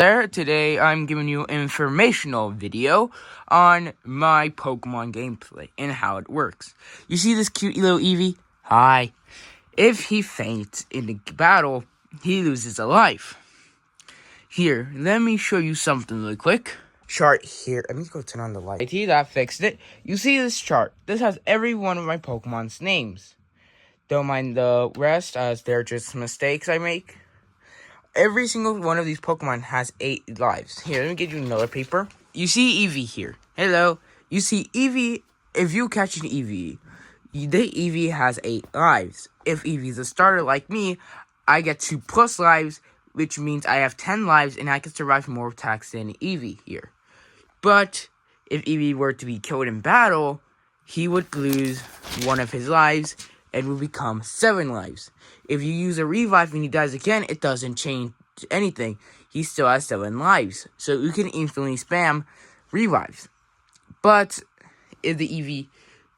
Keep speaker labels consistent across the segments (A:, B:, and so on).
A: Today I'm giving you an informational video on my Pokemon gameplay and how it works. You see this cute little Eevee? Hi. If he faints in the battle, he loses a life. Here, let me show you something really quick. Chart here. Let me go turn on the light. That fixed it. You see this chart? This has every one of my Pokemon's names. Don't mind the rest, as they're just mistakes I make. Every single one of these Pokemon has 8 lives. Here, let me get you another paper. You see Eevee here. Hello. You see Eevee. If you catch an Eevee, the Eevee has 8 lives. If Eevee's a starter like me, I get 2+ lives, which means I have 10 lives, and I can survive more attacks than Eevee here. But if Eevee were to be killed in battle, he would lose one of his lives and will become 7 lives. If you use a revive and he dies again, it doesn't change anything. He still has 7 lives. So you can instantly spam revives. But if the Eevee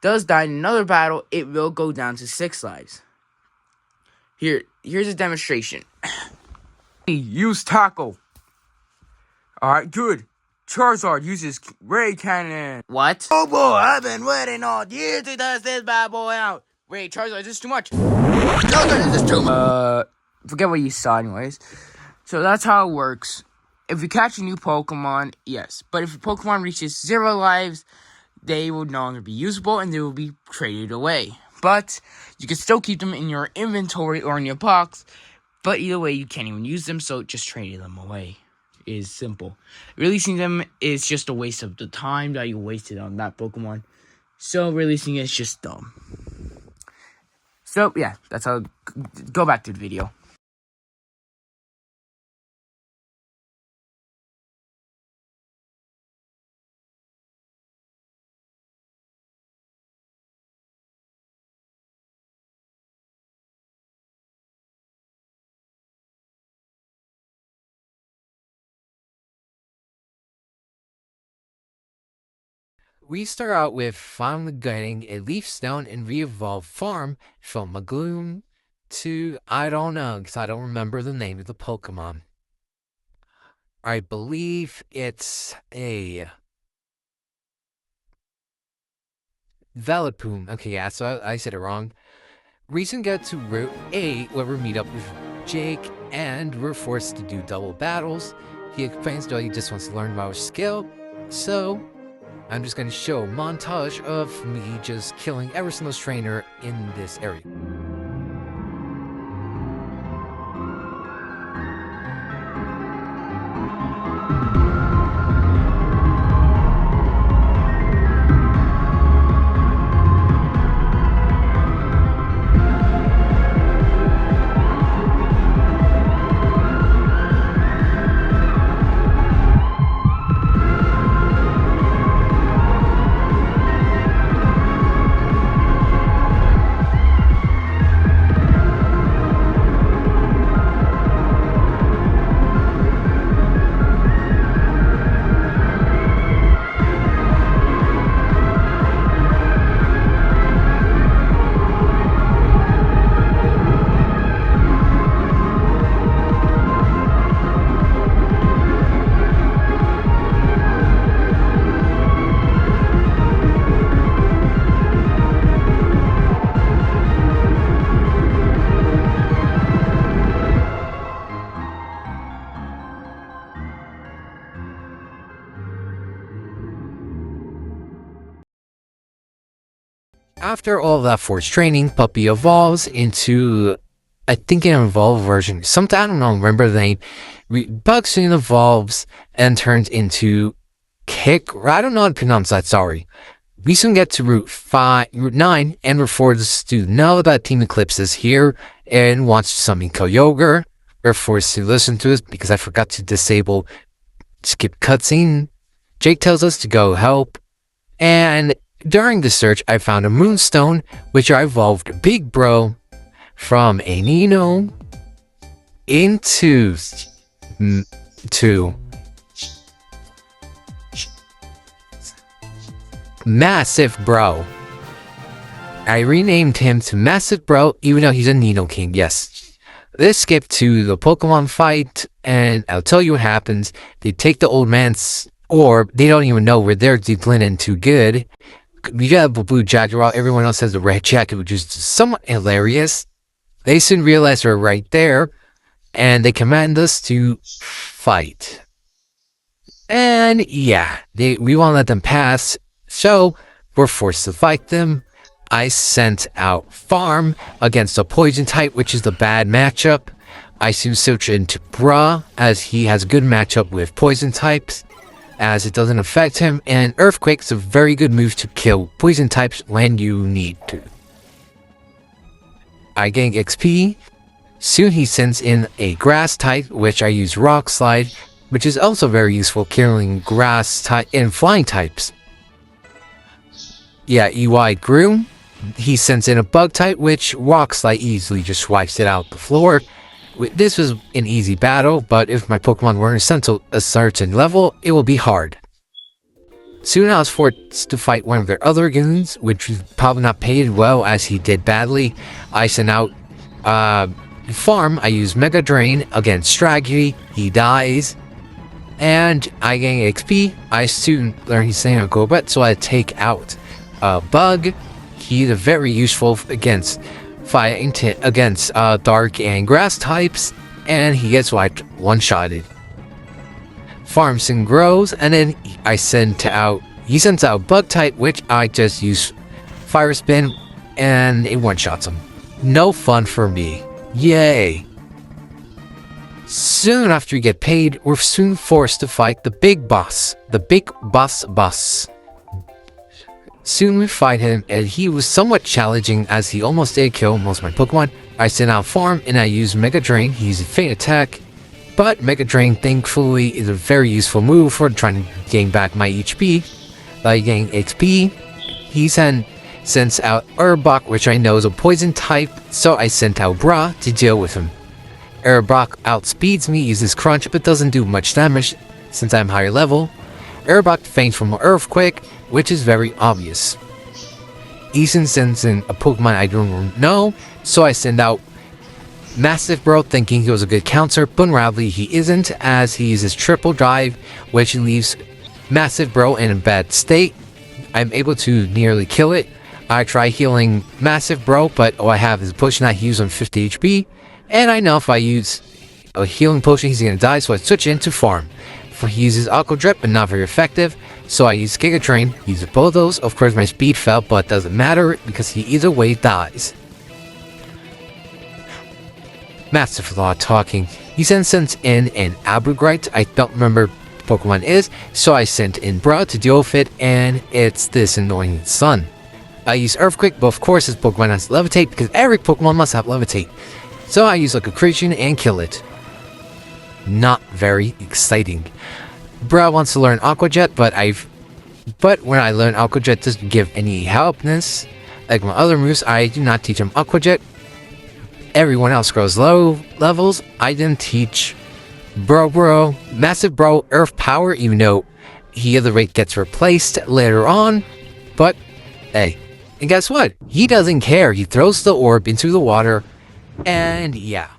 A: does die in another battle, it will go down to 6 lives. Here's a demonstration. Use tackle. Alright, good. Charizard uses Ray Cannon. What? Oh boy, I've been waiting all year to test this bad boy out. Wait, Charizard, is this too much? Charizard, is this too much? Forget what you saw anyways. So that's how it works. If you catch a new Pokemon, yes. But if a Pokemon reaches 0 lives, they will no longer be usable and they will be traded away. But you can still keep them in your inventory or in your box. But either way, you can't even use them, so just trading them away is simple. Releasing them is just a waste of the time that you wasted on that Pokemon. So releasing it is just dumb. So yeah, that's how. Go back to the video.
B: We start out with finally getting a Leaf Stone and re-evolve farm from Magloom to, I don't know, because I don't remember the name of the Pokemon. I believe it's a Velapoom. Okay, yeah, so I said it wrong. Reason get to Route 8, where we meet up with Jake, and we're forced to do double battles. He explains that he just wants to learn about his skill, so I'm just going to show a montage of me just killing every single trainer in this area. After all that forced training, Puppy evolves into, I think, an evolved version. Something, I don't know, remember the name. Buxton evolves and turns into Kick. I don't know how to pronounce that, sorry. We soon get to Route 9, and we're forced to know that Team Eclipse is here and wants to summon Kyogre. We're forced to listen to it because I forgot to disable skip cutscene. Jake tells us to go help, and during the search, I found a Moonstone, which I evolved Big Bro from a Nino into Massive Bro. I renamed him to Massive Bro, even though he's a Nino King, yes. Let's skip to the Pokemon fight, and I'll tell you what happens. They take the old man's orb. They don't even know where they're deep too good. We got a blue jacket while everyone else has a red jacket, which is somewhat hilarious. They soon realize we're right there, and they command us to fight. And yeah, we won't let them pass, so we're forced to fight them. I sent out Farm against a poison type, which is the bad matchup. I soon switch into Bra, as he has a good matchup with poison types, as it doesn't affect him, and Earthquake's a very good move to kill poison types when you need to. I gain XP. Soon he sends in a Grass type, which I use Rock Slide, which is also very useful killing Grass type and Flying types. Yeah, EY grew. He sends in a Bug type, which Rock Slide easily just swipes it out the floor. This was an easy battle, but if my Pokemon weren't sent to a certain level, it will be hard. Soon I was forced to fight one of their other goons, which was probably not paid well as he did badly. I sent out Farm. I use Mega Drain against Strategy. He dies. And I gain XP. I soon learn he's saying a Golbat, so I take out Bug. He's very useful against fighting against Dark and Grass types, and he gets one-shotted. Farm soon grows, and then he sends out Bug type, which I just use Fire Spin, and it one-shots him. No fun for me. Yay! Soon after we get paid, we're soon forced to fight the big boss. The big boss. Soon we fight him, and he was somewhat challenging as he almost did kill most of my Pokemon. I send out Farm, and I use Mega Drain. He's a Faint Attack, but Mega Drain, thankfully, is a very useful move for trying to gain back my HP. I gain XP. He sends out Arbok, which I know is a poison type, so I sent out Bra to deal with him. Arbok outspeeds me, uses Crunch, but doesn't do much damage since I'm higher level. Arbok faints from an Earthquake, which is very obvious. Ethan sends in a Pokemon I don't know, so I send out Massive Bro thinking he was a good counter, but unraveling he isn't, as he uses Triple Drive, which leaves Massive Bro in a bad state. I'm able to nearly kill it. I try healing Massive Bro, but all I have is a potion I use on 50 HP, and I know if I use a healing potion he's gonna die, so I switch into Farm. He uses Aqua Drip, but not very effective, so I use Giga Drain. Use both those. Of course, my speed fell, but doesn't matter because he either way dies. Massive lot talking. He then sends in an Abergrite. I don't remember what Pokemon is, so I sent in Bra to deal with it, and it's this annoying Sun. I use Earthquake, but of course his Pokemon has Levitate because every Pokemon must have Levitate. So I use like a creature and kill it. Not very exciting. Bra wants to learn Aqua Jet, but when I learn Aqua Jet, it doesn't give any helpness. Like my other moves, I do not teach him Aqua Jet. Everyone else grows low levels. I didn't teach Massive Bro Earth Power, even though he other rate gets replaced later on. But hey, and guess what? He doesn't care. He throws the orb into the water, and yeah.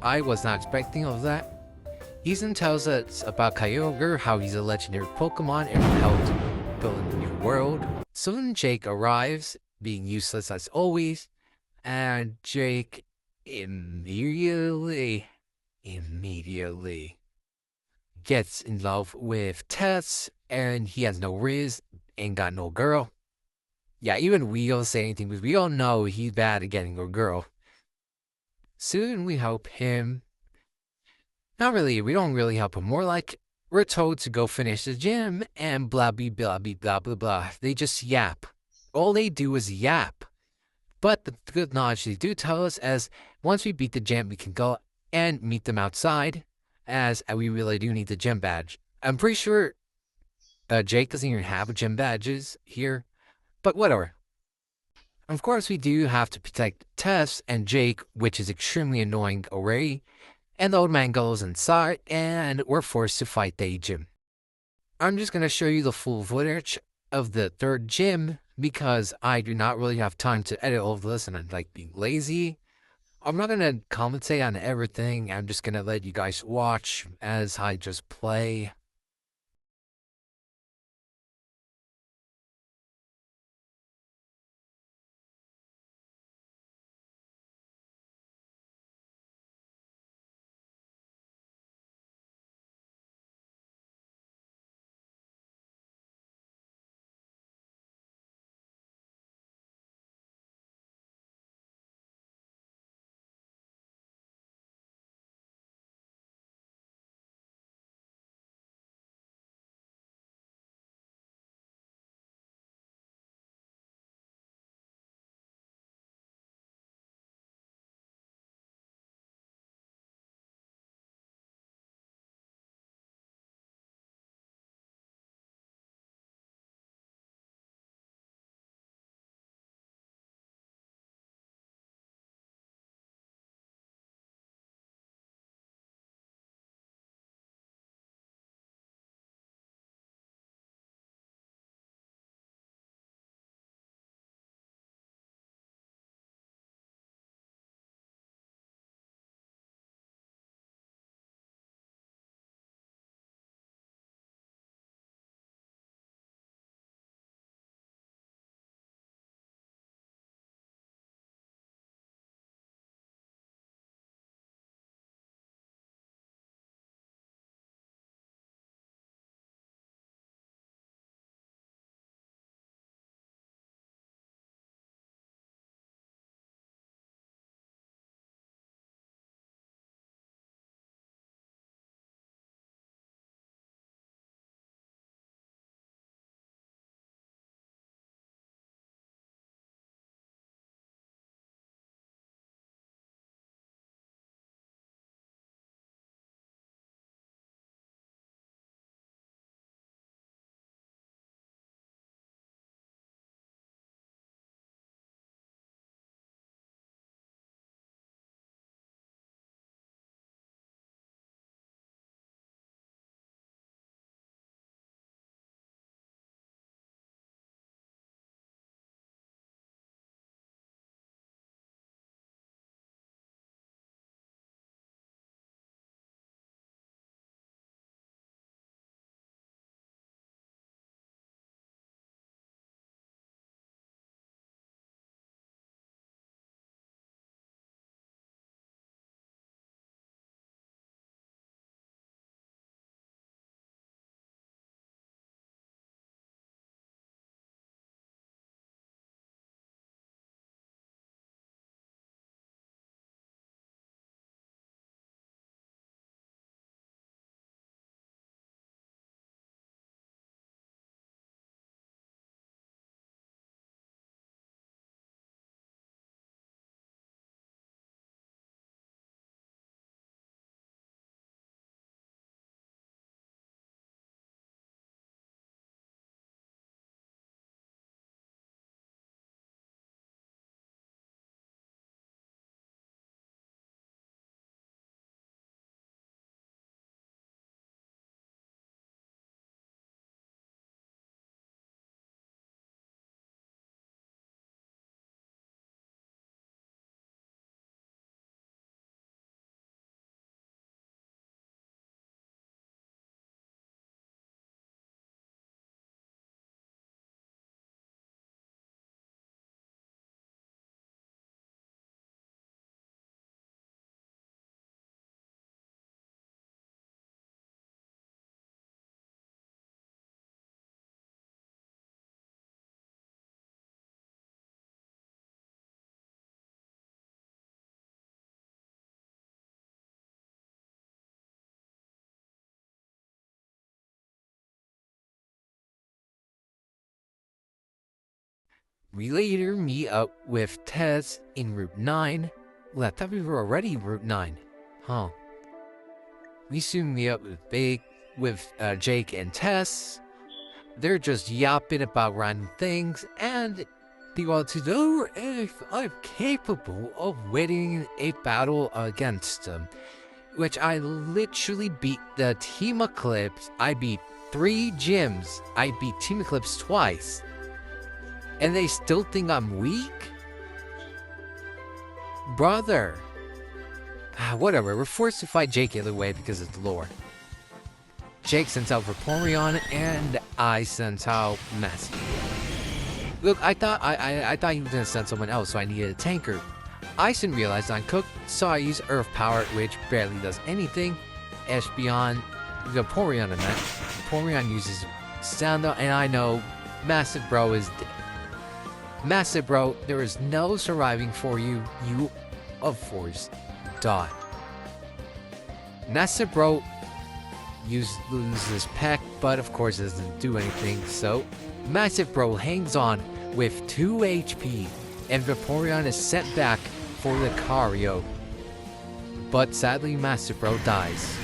B: I was not expecting of that. Ethan tells us about Kyogre, how he's a legendary Pokemon and helped build a new world. Soon Jake arrives, being useless as always, and Jake immediately gets in love with Tess, and he has no riz, ain't got no girl. Yeah, even we don't say anything because we all know he's bad at getting a girl. Soon we help him. Not really, we don't really help him. More like we're told to go finish the gym and blah blah blah blah blah blah blah. They just yap. All they do is yap. But the good knowledge they do tell us is once we beat the gym, we can go and meet them outside, as we really do need the gym badge. I'm pretty sure Jake doesn't even have gym badges here, but whatever. Of course, we do have to protect Tess and Jake, which is extremely annoying already. And the old man goes inside, and we're forced to fight the gym. I'm just going to show you the full footage of the third gym because I do not really have time to edit all of this and I'm like being lazy. I'm not going to commentate on everything. I'm just going to let you guys watch as I just play. We later meet up with Tess in Route 9. Well, I thought we were already in Route 9. Huh. We soon meet up with Jake and Tess. They're just yapping about random things, and they want to know if I'm capable of winning a battle against them. Which I literally beat the Team Eclipse. I beat 3 gyms. I beat Team Eclipse twice. And they still think I'm weak? Brother. Whatever, we're forced to fight Jake either way because of the lore. Jake sends out Vaporeon, and I sent out Messi. Look, I thought he was gonna send someone else, so I needed a tanker. I soon realized I'm cooked, so I use Earth Power, which barely does anything. Beyond Vaporeon in that. Vaporeon uses Sound, and I know Massive Bro is dead. Massive Bro, there is no surviving for you. You, of course, die. Massive Bro loses Peck, but of course it doesn't do anything, so Massive Bro hangs on with 2 HP, and Vaporeon is sent back for the Lucario. But sadly, Massive Bro dies.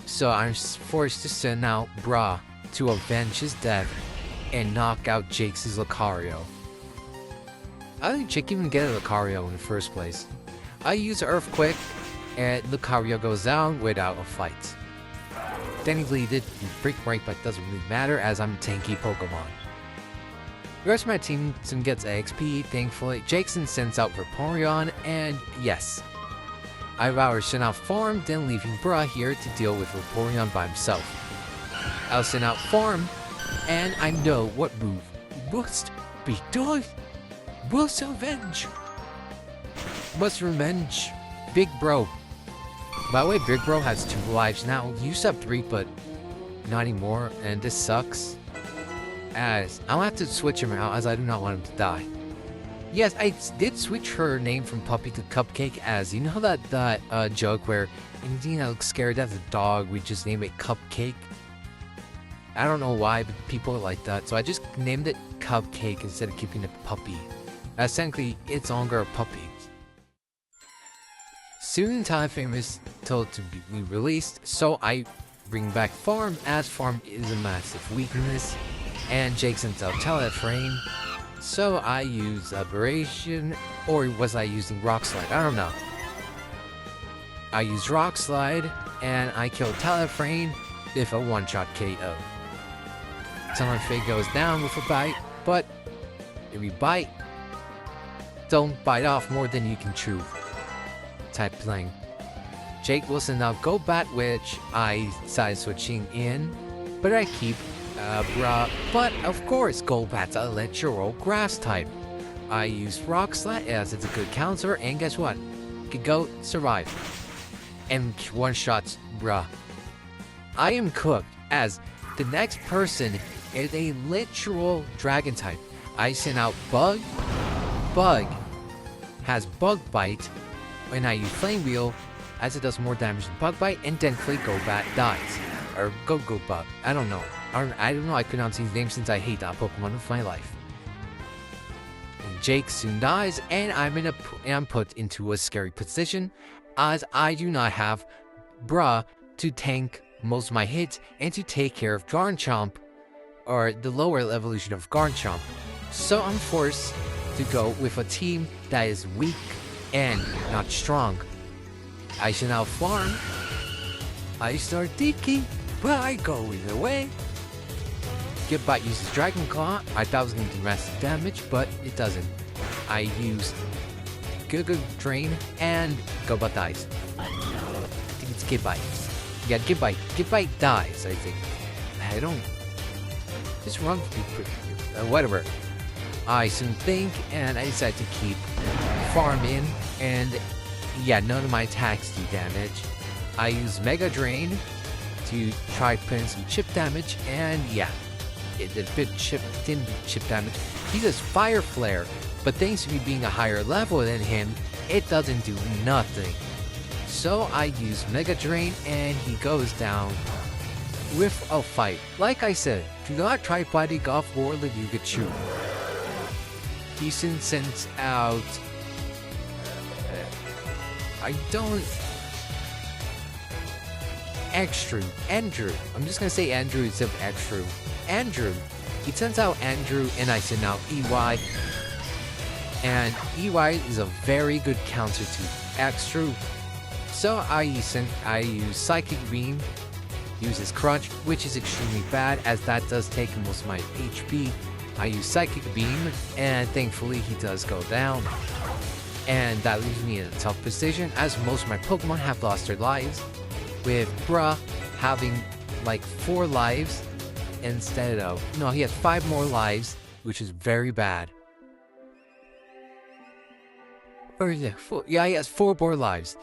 B: So I'm forced to send out Bra to avenge his death and knock out Jake's Lucario. How did Jake even get a Lucario in the first place? I use Earthquake, and Lucario goes down without a fight. Technically, did Freak Break, but it doesn't really matter as I'm a tanky Pokemon. The rest of my team soon gets XP, thankfully. Jason sends out Vaporeon, and yes, I rather send out Farm than leaving Bra here to deal with Vaporeon by himself. I'll send out Farm, and I know what move must be done. Must avenge. Must revenge. Big Bro. By the way, Big Bro has 2 lives now. You used to have 3, but not anymore, and this sucks. As I'll have to switch him out, as I do not want him to die. Yes, I did switch her name from Puppy to Cupcake, as you know that joke where anything that looks scared as a dog, we just name it Cupcake. I don't know why, but people are like that, so I just named it Cupcake instead of keeping it Puppy. As technically, it's no longer a puppy. Soon Time Frame is told to be released, so I bring back Farm, as Farm is a massive weakness, and Jake sends out Teleframe, so I use Aberration, or was I using Rock Slide? I don't know. I use Rock Slide, and I kill Teleframe with a one-shot KO. Teleframe goes down with a bite, but if you bite, don't bite off more than you can chew. Type playing. Jake will send out Golbat, which I decided switching in, but I keep Bra. But of course, Golbat's a natural grass type. I use Rock Slide as it's a good counter, and guess what? Can go survive. And one shots Bra. I am cooked, as the next person is a literal dragon type. I send out Bug. Bug has Bug Bite. When I use Flame Wheel, as it does more damage than Bug Bite, and thankfully Golbat dies. Or Go-Go-Bug. I don't know. I don't know. I could not see his name since I hate that Pokemon of my life. And Jake soon dies, and I'm put into a scary position, as I do not have Bra to tank most of my hits and to take care of Garchomp, or the lower evolution of Garchomp. So I'm forced to go with a team that is weak and not strong. I should now farm. I start thinking, but I go either way. Gibite uses Dragon Claw. I thought it was going to do massive damage, but it doesn't. I use Giga Drain, and Gobot dies. I think it's Gibite. Yeah, Gibite. Gibite dies, I think. I don't... This run whatever. I soon think, and I decide to keep farming, and yeah, none of my attacks do damage. I use Mega Drain to try putting some chip damage, and yeah, it didn't chip damage. He does Fire Flare, but thanks to me being a higher level than him, it doesn't do nothing. So I use Mega Drain, and he goes down with a fight. Like I said, do not try fighting off Warlord Pikachu. he sends out. I don't. Andrew. I'm just gonna say Andrew instead of Extru. Andrew. He sends out Andrew, and I send out EY. And EY is a very good counter to Extru. So I use Psychic Beam, uses Crunch, which is extremely bad as that does take most of my HP. I use Psychic Beam, and thankfully he does go down. And that leaves me in a tough position as most of my Pokemon have lost their lives, with Bruh having like 4 lives instead of... No, he has 5 more lives, which is very bad. Or is it 4? Yeah, he has 4 more lives.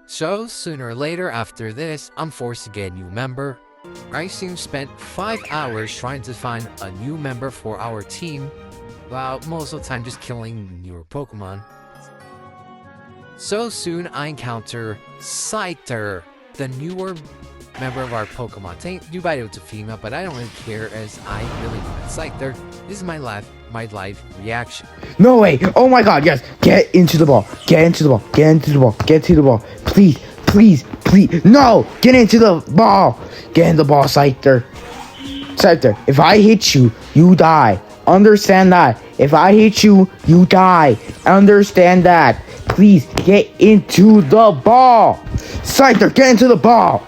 B: So, sooner or later after this, I'm forced to get a new member. I soon spent 5 hours trying to find a new member for our team, while most of the time just killing newer Pokemon. So soon I encounter Scyther, the newer member of our Pokemon team. You might know it's a female, but I don't really care as I really like Scyther. This is my live reaction.
A: No way! Oh my god, yes! Get into the ball! Get into the ball! Get into the ball! Get to the ball! Please! Please! Please! No! Get into the ball! Get in the ball, Scyther! Scyther, if I hit you, you die. Understand that. If I hit you, you die. Understand that. Please get into the ball! Scyther, get into the ball!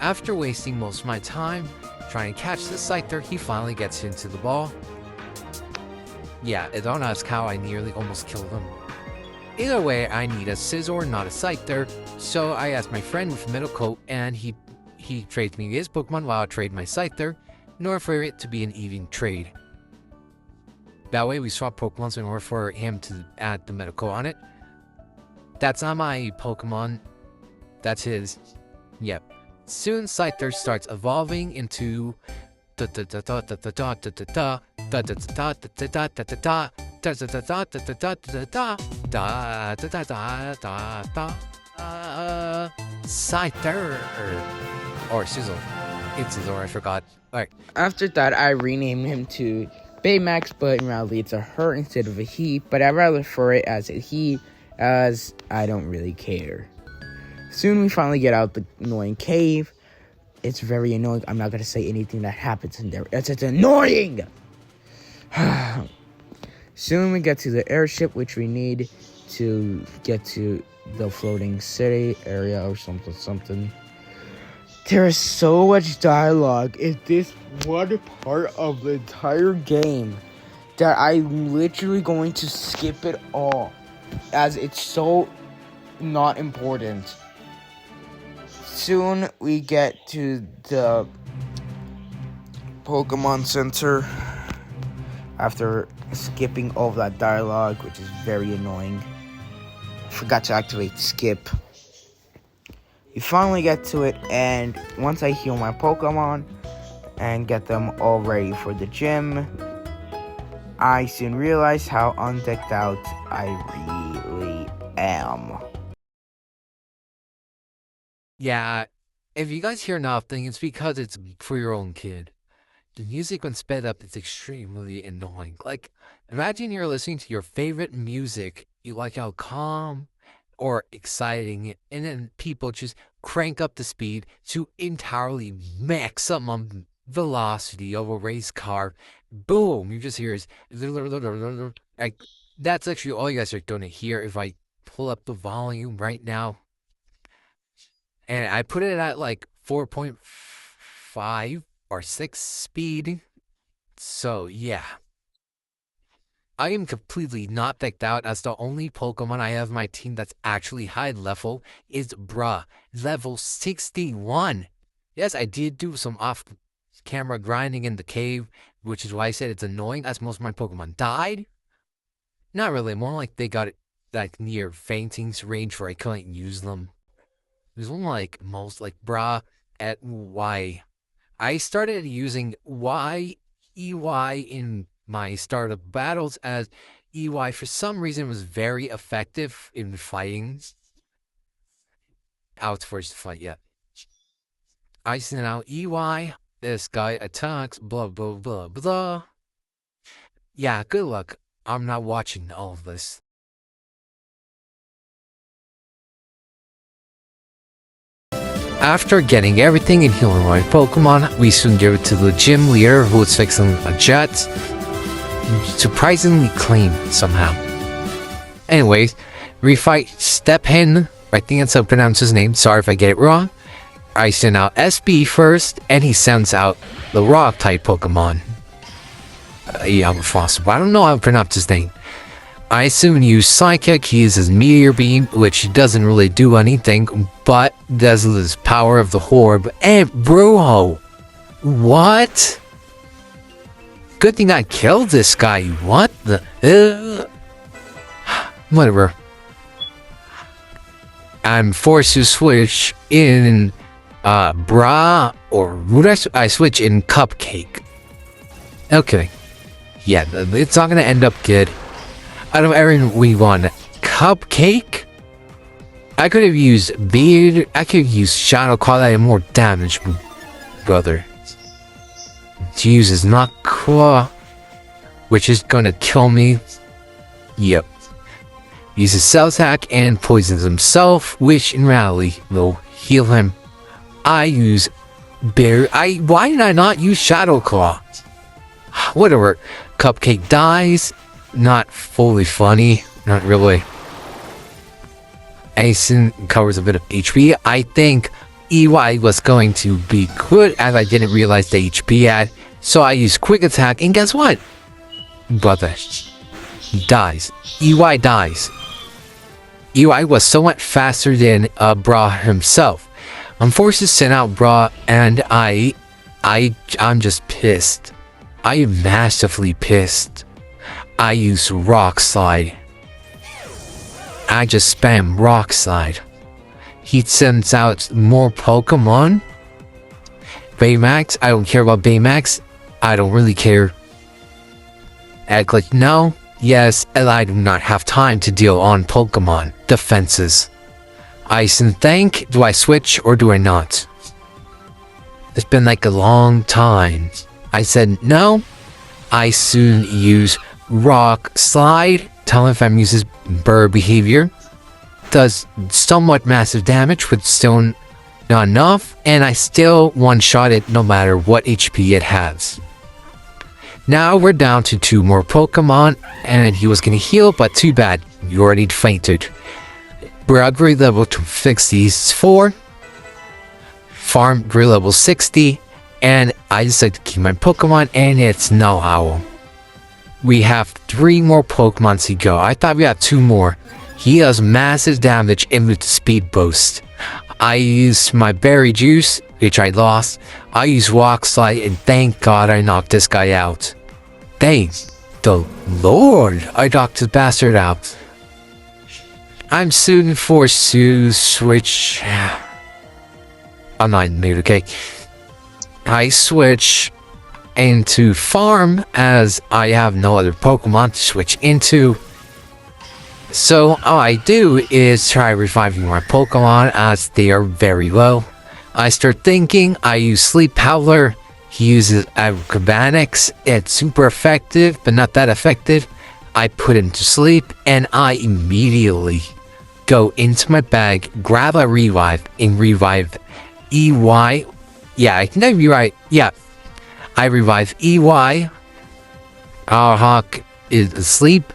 B: After wasting most of my time trying to catch the Scyther, he finally gets into the ball. Yeah, don't ask how I nearly almost killed him. Either way, I need a Scizor, not a Scyther, so I asked my friend with Middle Coat, and he trades me his Pokemon while I trade my Scyther, in order for it to be an even trade. That way we swap Pokemon in order for him to add the Medical on it. That's not my Pokemon. That's his. Yep. Soon Scyther starts evolving into Scyther or Sizzle. It's Sizzle, I forgot. Alright.
A: After that, I renamed him to Baymax, but in reality it's a her instead of a he, but I'd rather refer it as a he, as I don't really care. Soon we finally get out the annoying cave. It's very annoying. I'm not going to say anything that happens in there. It's annoying! Soon we get to the airship, which we need to get to the floating city area or something. There is so much dialogue in this one part of the entire game that I'm literally going to skip it all, as it's so not important. Soon we get to the Pokemon Center after skipping all of that dialogue, which is very annoying. Forgot to activate skip. We finally get to it, and once I heal my Pokemon and get them all ready for the gym, I soon realize how undecked out I really am.
B: Yeah, if you guys hear nothing, it's because it's for your own kid. The music when sped up is extremely annoying. Like, imagine you're listening to your favorite music. You like how calm or exciting, and then people just crank up the speed to entirely maximum velocity of a race car. Boom! You just hear is like that's actually all you guys are gonna hear if I pull up the volume right now. And I put it at like 4.5 or 6 speed. So yeah. I am completely not decked out as the only Pokemon I have in my team that's actually high level is Bruh, level 61. Yes, I did do some off-camera grinding in the cave, which is why I said it's annoying as most of my Pokemon died. Not really, more like they got it like near fainting's range where I couldn't use them. There's one like most like Bruh at Y. I started using EY in my start of battles as EY for some reason was very effective in fighting. Out first fight yet. I sent out EY This guy attacks, blah, blah, blah, blah. Yeah, good luck. I'm not watching all of this. After getting everything and healing my Pokemon, we soon give it to the gym leader who is fixing a jet. Surprisingly clean somehow. Anyways, we fight Stephen. I think that's how to pronounce his name. Sorry if I get it wrong. I send out SB first, and he sends out the rock type Pokemon. Yeah, I don't know how to pronounce his name. I soon use Psychic. He uses Meteor Beam, which doesn't really do anything, but does this power of the Orb. And bro, what? Good thing I killed this guy. What the? Whatever. I'm forced to switch in Bra, or would I switch in Cupcake? Okay. Yeah, it's not gonna end up good. Out of everything we won, Cupcake? I could have used Beard. I could have used Shadow Claw that had more damage, brother. To use his Knock Claw, which is gonna kill me. Yep. Uses Cell Attack and poisons himself, which in reality will heal him. I use Bear. Why did I not use Shadow Claw? Whatever. Cupcake dies. Not fully funny. Not really. Asen covers a bit of HP. I think EY was going to be good as I didn't realize the HP ad. So I used Quick Attack, and guess what? Brother. He dies. EY dies. EY was somewhat faster than Bra himself. I'm forced to send out Bra, and I'm just pissed. I am massively pissed. I use Rock Slide. I just spam Rock Slide. He sends out more Pokemon. Baymax, I don't care about Baymax. I don't really care. I click no, yes, and I do not have time to deal on Pokemon defenses. Ice and Thank, do I switch or do I not? It's been like a long time. I said no. I soon use Rock Slide. Tell him if I'm uses Burr behavior. Does somewhat massive damage, but still not enough. And I still one-shot it no matter what HP it has. Now we're down to 2 more Pokemon. And he was gonna heal, but too bad. You already fainted. We're upgrade level to 64. Farm grade level 60. And I decided to keep my Pokemon, and it's no Owl. We have 3 more Pokemon to go. I thought we had 2 more. He does massive damage and with speed boost. I used my berry juice, which I lost. I used Rock Slide, and thank God I knocked this guy out. Thank the Lord I knocked this bastard out. I'm soon forced to switch. I'm not in the mood, okay? I switch into Farm as I have no other Pokemon to switch into. So all I do is try reviving my Pokemon as they are very low. I start thinking, I use Sleep Howler. He uses Acrobatics. It's super effective, but not that effective. I put him to sleep, and I immediately go into my bag, grab a revive, and revive EY. Yeah, I think I revive. Yeah, I revive EY. Our Hawk is asleep.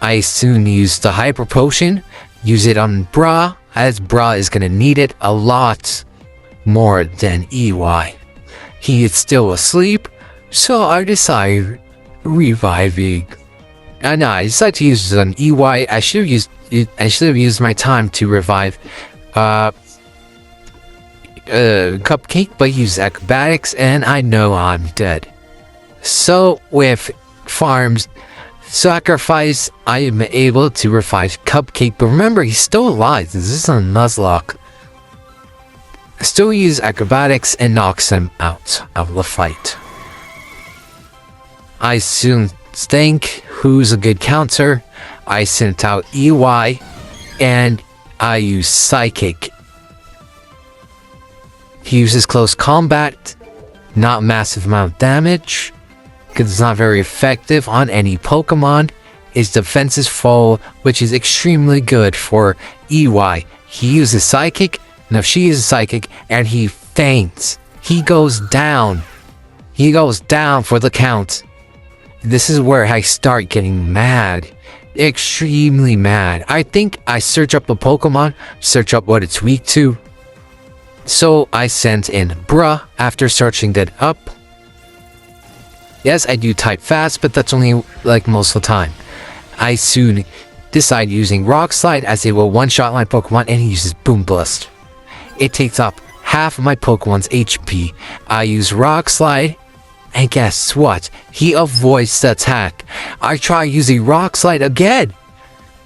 B: I soon use the Hyper Potion. Use it on Bra, as Bra is gonna need it a lot more than EY. He is still asleep, so I decide reviving. And I decided to use it on EY. I should have used my time to revive Cupcake, but use Acrobatics, and I know I'm dead. So with Farm's sacrifice, I am able to revive Cupcake, but remember, he's still alive. This is a Nuzlocke. Still use Acrobatics and knocks him out of the fight. I soon think who's a good counter. I sent out EY, and I use Psychic. He uses Close Combat. not massive amount of damage, because it's not very effective on any Pokemon. His defense is full, which is extremely good for EY. He uses Psychic, and if she uses Psychic, and he faints, he goes down. He goes down for the count. This is where I start getting mad. Extremely mad. I think I search up the Pokemon, search up what it's weak to. So I sent in Bruh after searching that up. Yes, I do type fast, but that's only like most of the time. I soon decide using Rock Slide as it will one-shot my Pokemon, and he uses Boom Blast. It takes up half of my Pokemon's HP. I use Rock Slide, and guess what? He avoids the attack. I try using Rock Slide again.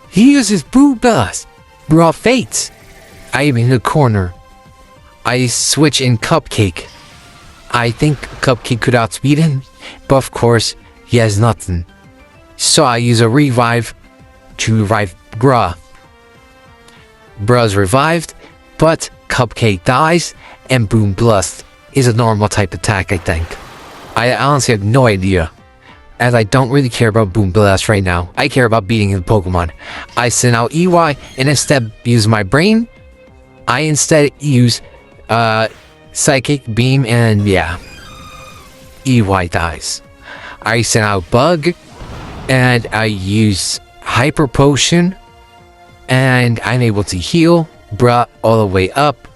B: He uses Boom Blast. Bruh faints. I am in the corner. I switch in Cupcake. I think Cupcake could outspeed him, but of course, he has nothing. So I use a revive to revive Bruh. Bruh's revived, but Cupcake dies, and Boom Blast is a normal type attack, I think. I honestly have no idea, as I don't really care about Boom Blast right now. I care about beating the Pokemon. I send out EY, and instead use my brain. I instead use Psychic Beam, and yeah, EY dies. I send out Bug, and I use Hyper Potion, and I'm able to heal Bruh all the way up.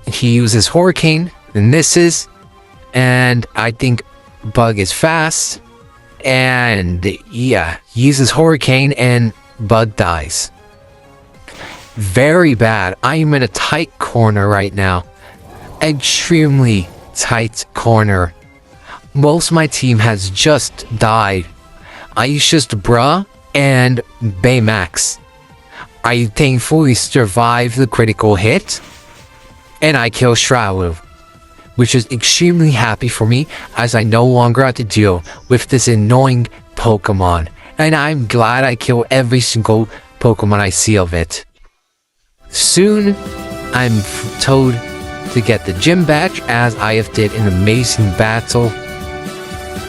B: He uses Hurricane, and misses, and I think Bug is fast, and yeah, he uses Hurricane, and Bug dies. Very bad. I am in a tight corner right now. Extremely tight corner. Most of my team has just died. I use just Bruh and Baymax. I thankfully survive the critical hit, and I kill Shroud, which is extremely happy for me, as I no longer have to deal with this annoying Pokemon, and I'm glad I kill every single Pokemon I see of it. Soon, I'm told to get the gym badge, as I have did an amazing battle,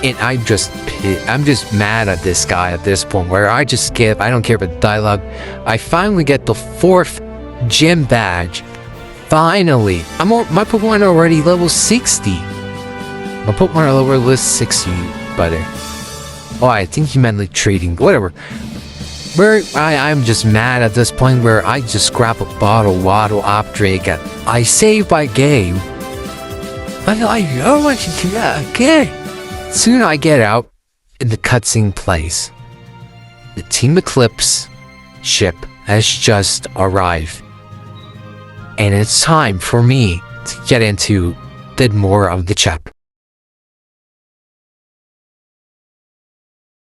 B: and I'm just mad at this guy at this point, where I just skip. I don't care about the dialogue. I finally get the 4th gym badge. Finally, my Pokemon are already level 60. My Pokemon are level 60, buddy. Oh, I think you meant like trading, whatever. Where I'm just mad at this point, where I just grab a bottle, Waddle, Opdrake, and I save my game. I don't want you to do that again. Soon I get out, and the cutscene plays. The Team Eclipse ship has just arrived. And it's time for me to get into the more of the chapter.